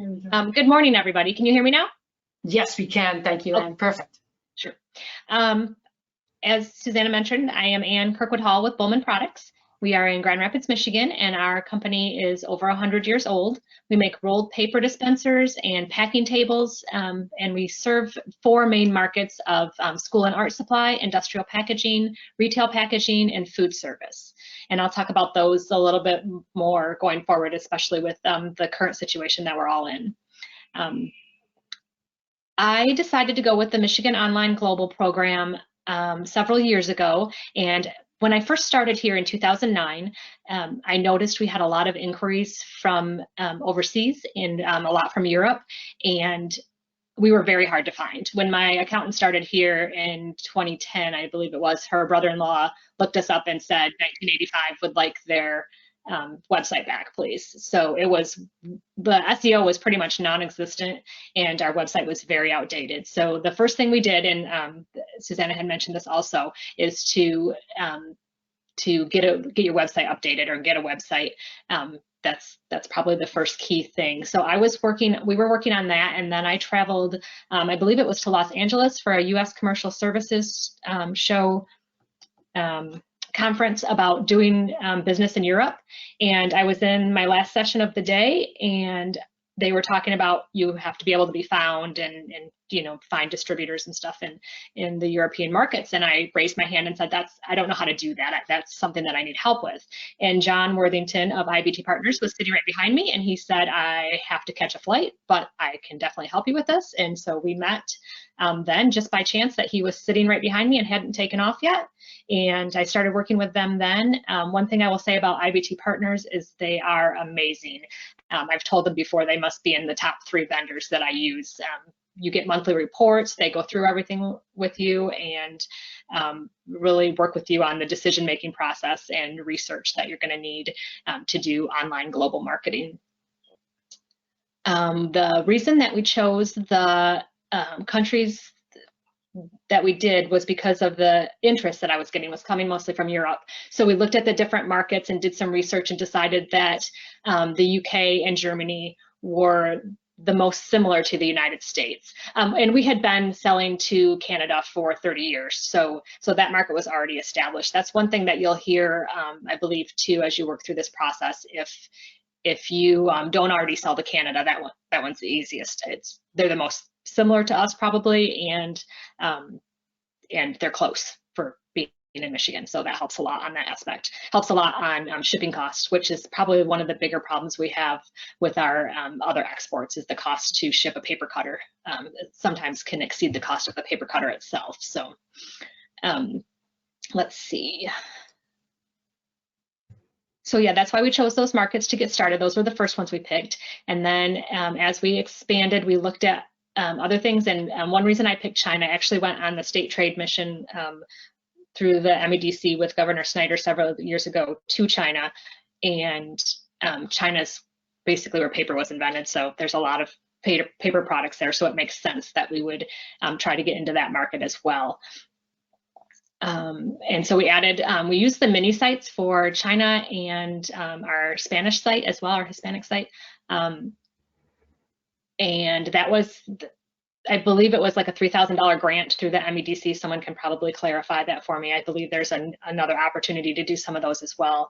Good morning, everybody. Can you hear me now? Yes, we can. Thank you, Ann. Perfect. Sure. As Susanna mentioned, I am Ann Kirkwood-Hall with Bulman Products. We are in Grand Rapids, Michigan, and our company is over 100 years old. We make rolled paper dispensers and packing tables, and we serve 4 main markets of school and art supply, industrial packaging, retail packaging, and food service. And I'll talk about those a little bit more going forward, especially with the current situation that we're all in. I decided to go with the Michigan Online Global Program several years ago, and when I first started here in 2009, I noticed we had a lot of inquiries from overseas and a lot from Europe, and we were very hard to find. When my accountant started here in 2010, I believe it was, her brother-in-law looked us up and said 1985 would like their website back, please. So it was, the SEO was pretty much non-existent and our website was very outdated. So the first thing we did, and Susanna had mentioned this also, is to get your website updated or get a website. That's probably the first key thing. So we were working on that, and then I traveled, I believe it was to Los Angeles for a US Commercial Services show conference about doing business in Europe. And I was in my last session of the day, and they were talking about you have to be able to be found and you know, find distributors and stuff in the European markets. And I raised my hand and said, I don't know how to do that. That's something that I need help with. And John Worthington of IBT Partners was sitting right behind me, and he said, I have to catch a flight, but I can definitely help you with this. And so we met then just by chance that he was sitting right behind me and hadn't taken off yet. And I started working with them then. One thing I will say about IBT Partners is they are amazing. I've told them before, they must be in the top 3 vendors that I use. You get monthly reports, they go through everything with you and really work with you on the decision-making process and research that you're gonna need to do online global marketing. The reason that we chose the countries that we did was because of the interest that I was getting was coming mostly from Europe. So we looked at the different markets and did some research and decided that the UK and Germany were the most similar to the United States. And we had been selling to Canada for 30 years. So that market was already established. That's one thing that you'll hear, I believe, too, as you work through this process. If you don't already sell to Canada, that one's the easiest. They're the most similar to us probably, and they're close for being in Michigan, so that helps a lot on that aspect. Helps a lot on shipping costs, which is probably one of the bigger problems we have with our other exports, is the cost to ship a paper cutter. It sometimes can exceed the cost of the paper cutter itself. So let's see. So yeah, that's why we chose those markets to get started. Those were the first ones we picked. And then as we expanded, we looked at other things. And one reason I picked China, I actually went on the state trade mission through the MEDC with Governor Snyder several years ago to China. And China's basically where paper was invented. So there's a lot of paper products there. So it makes sense that we would try to get into that market as well. And so we added, we used the mini sites for China and our Spanish site as well, our Hispanic site. And that was, I believe it was like a $3,000 grant through the MEDC. Someone can probably clarify that for me. I believe there's another opportunity to do some of those as well.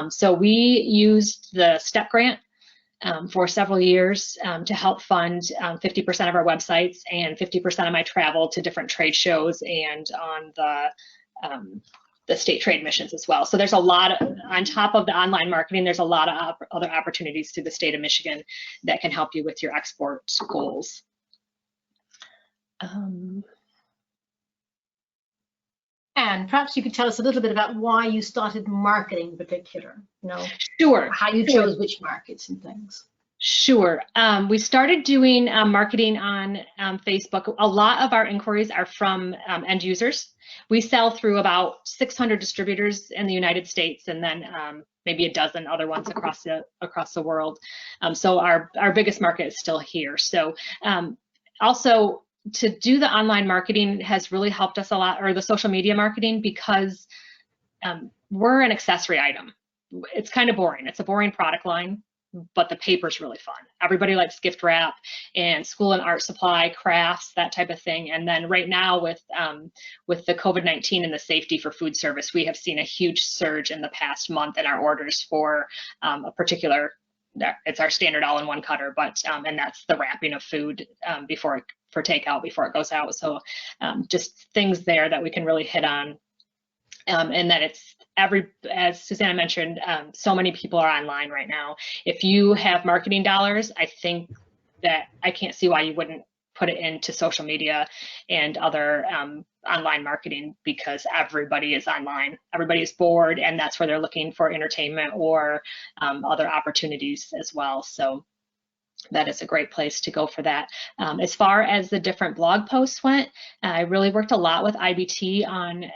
So we used the STEP grant for several years to help fund 50% of our websites and 50% of my travel to different trade shows and on the state trade missions as well. So there's a lot of, on top of the online marketing, there's a lot of other opportunities through the state of Michigan that can help you with your export goals. And perhaps you could tell us a little bit about why you started marketing in particular, you know, sure, how you chose which markets and things. Sure. We started doing marketing on Facebook. A lot of our inquiries are from end users. We sell through about 600 distributors in the United States, and then maybe a dozen other ones across the world. So our biggest market is still here. So also to do the online marketing has really helped us a lot, or the social media marketing, because we're an accessory item. It's kind of boring. It's a boring product line. but the paper's really fun. Everybody likes gift wrap and school and art supply, crafts, that type of thing. And then right now with the COVID-19 and the safety for food service, we have seen a huge surge in the past month in our orders for a particular, it's our standard all-in-one cutter, but and that's the wrapping of food for takeout before it goes out. So just things there that we can really hit on. And that it's as Susanna mentioned, so many people are online right now. If you have marketing dollars, I think that I can't see why you wouldn't put it into social media and other online marketing, because everybody is online. Everybody is bored, and that's where they're looking for entertainment or other opportunities as well. So that is a great place to go for that. As far as the different blog posts went, I really worked a lot with IBT on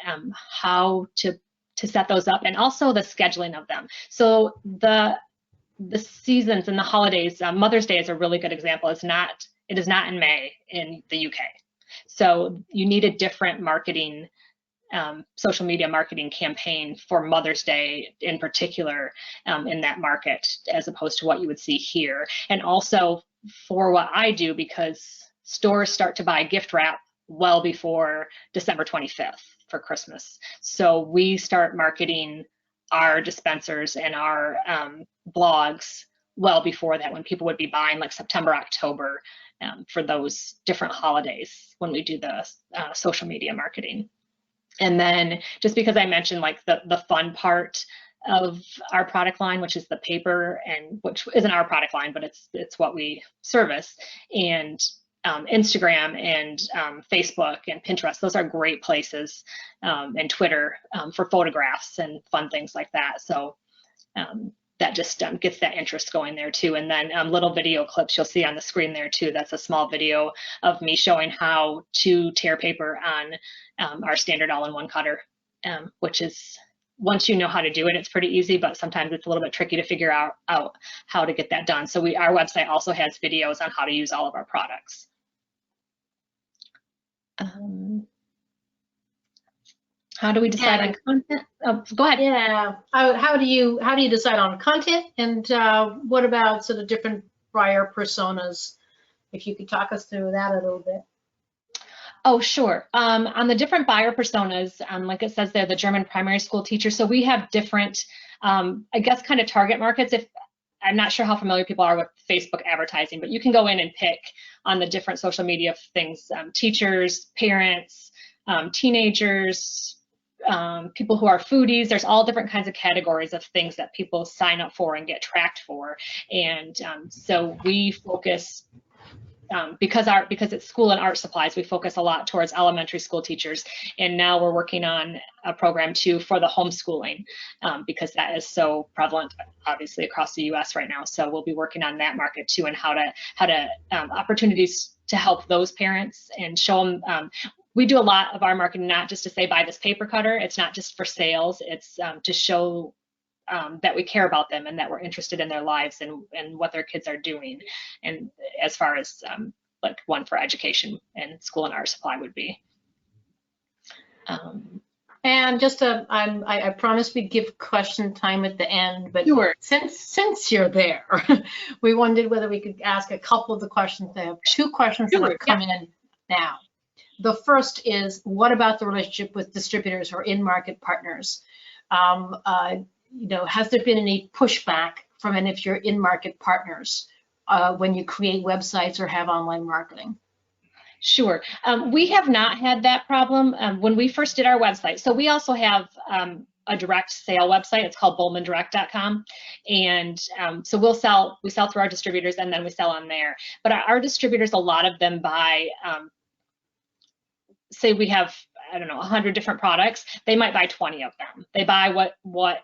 how to set those up, and also the scheduling of them. So the seasons and the holidays, Mother's Day is a really good example. It is not in May in the UK. So you need a different marketing, social media marketing campaign for Mother's Day in particular in that market, as opposed to what you would see here. And also for what I do, because stores start to buy gift wrap well before December 25th for Christmas. So we start marketing our dispensers and our blogs well before that, when people would be buying like September, October for those different holidays when we do the social media marketing. And then just because I mentioned like the fun part of our product line, which is the paper, and which isn't our product line, but it's what we service, and Instagram and Facebook and Pinterest, those are great places, and Twitter for photographs and fun things like that. So that just gets that interest going there too. And then little video clips you'll see on the screen there too. That's a small video of me showing how to tear paper on our standard all-in-one cutter, which is, once you know how to do it, it's pretty easy, but sometimes it's a little bit tricky to figure out how to get that done. So our website also has videos on how to use all of our products. How do we decide on content? Oh, go ahead. Yeah. How do you decide on content, and what about sort of different buyer personas? If you could talk us through that a little bit. Oh, sure. On the different buyer personas, like it says there, the German primary school teacher. So we have different, I guess, kind of target markets. If I'm not sure how familiar people are with Facebook advertising, but you can go in and pick on the different social media things, teachers, parents, teenagers, people who are foodies. There's all different kinds of categories of things that people sign up for and get tracked for. And so we focus, because it's school and art supplies, we focus a lot towards elementary school teachers. And now we're working on a program too for the homeschooling, because that is so prevalent, obviously, across the US right now. So we'll be working on that market too, and how to opportunities to help those parents and show them. We do a lot of our marketing, not just to say, buy this paper cutter. It's not just for sales. It's to show that we care about them and that we're interested in their lives and what their kids are doing. And as far as like one for education and school and art supply would be. And just I promised we'd give question time at the end, but Sure. since you're there, we wondered whether we could ask a couple of the questions. I have two questions that have come in now. The first is, what about the relationship with distributors or in-market partners? Has there been any pushback from any of your in-market partners when you create websites or have online marketing? Sure. We have not had that problem when we first did our website. So we also have a direct sale website. It's called bulmandirect.com. And so we sell through our distributors, and then we sell on there. But our distributors, a lot of them buy, say we have, 100 different products, they might buy 20 of them. They buy what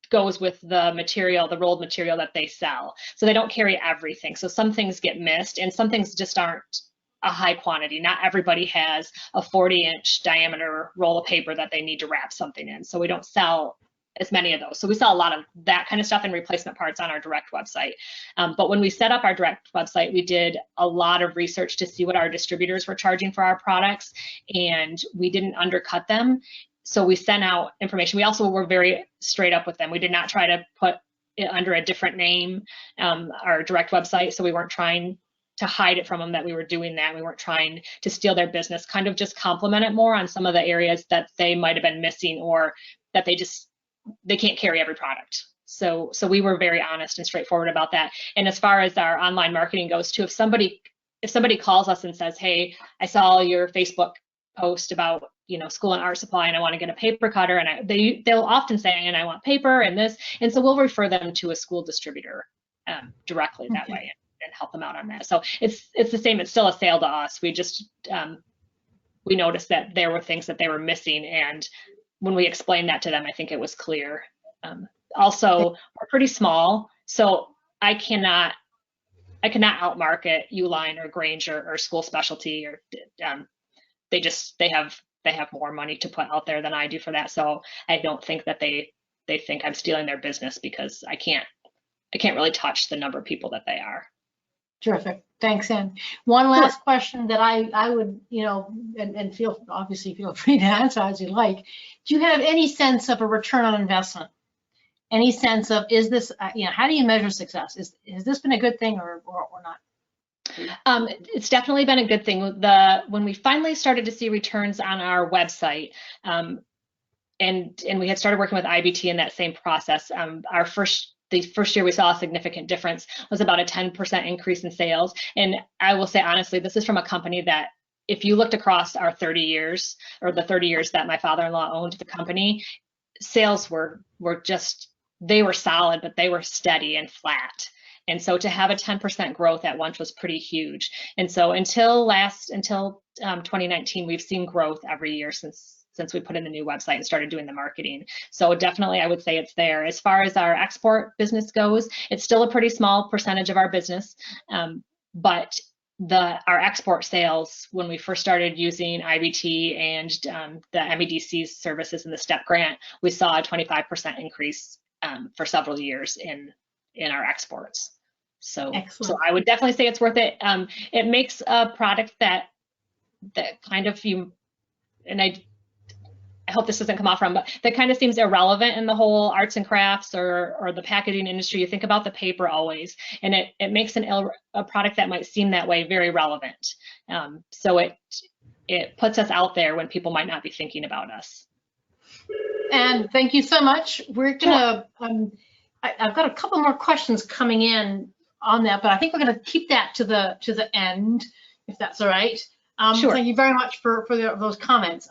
goes with the material, the rolled material that they sell. So they don't carry everything. So some things get missed, and some things just aren't a high quantity. Not everybody has a 40-inch diameter roll of paper that they need to wrap something in. So we don't sell as many of those. So we sell a lot of that kind of stuff and replacement parts on our direct website. But when we set up our direct website, we did a lot of research to see what our distributors were charging for our products, and we didn't undercut them. So we sent out information. We also were very straight up with them. We did not try to put under a different name, our direct website. So we weren't trying to hide it from them that we were doing that. We weren't trying to steal their business, kind of just complement it more on some of the areas that they might have been missing, or that they can't carry every product. So we were very honest and straightforward about that. And as far as our online marketing goes too, if somebody calls us and says, hey, I saw your Facebook post about, school and art supply, and I want to get a paper cutter, and they'll often say, and I want paper and this, and so we'll refer them to a school distributor directly that way and help them out on that. So it's the same. It's still a sale to us. We just we noticed that there were things that they were missing, and when we explained that to them, I think it was clear. Also, we're pretty small, so I cannot outmarket Uline or Granger or School Specialty, or they have more money to put out there than I do for that. So I don't think that they think I'm stealing their business, because I can't really touch the number of people that they are. Terrific. Thanks, Ann. One last question that I would, and obviously feel free to answer as you like. Do you have any sense of a return on investment? Any sense of, is this, how do you measure success? Has this been a good thing or not? It's definitely been a good thing. When we finally started to see returns on our website, and we had started working with IBT in that same process, the first year we saw a significant difference was about a 10% increase in sales. And I will say honestly, this is from a company that, if you looked across our 30 years, or the 30 years that my father-in-law owned the company, sales were they were solid, but they were steady and flat. And so to have a 10% growth at once was pretty huge. And so until 2019, we've seen growth every year since we put in the new website and started doing the marketing. So definitely I would say it's there. As far as our export business goes, it's still a pretty small percentage of our business. But our export sales, when we first started using IBT and the MEDC's services and the STEP grant, we saw a 25% increase for several years in our exports. So I would definitely say it's worth it. It makes a product that kind of and I hope this doesn't come off wrong, but that kind of seems irrelevant in the whole arts and crafts or the packaging industry. You think about the paper always, and it makes a product that might seem that way very relevant. So it puts us out there when people might not be thinking about us. And thank you so much. We're gonna, I've got a couple more questions coming in on that, but I think we're gonna keep that to the end, if that's all right. Sure. Thank you very much for those comments.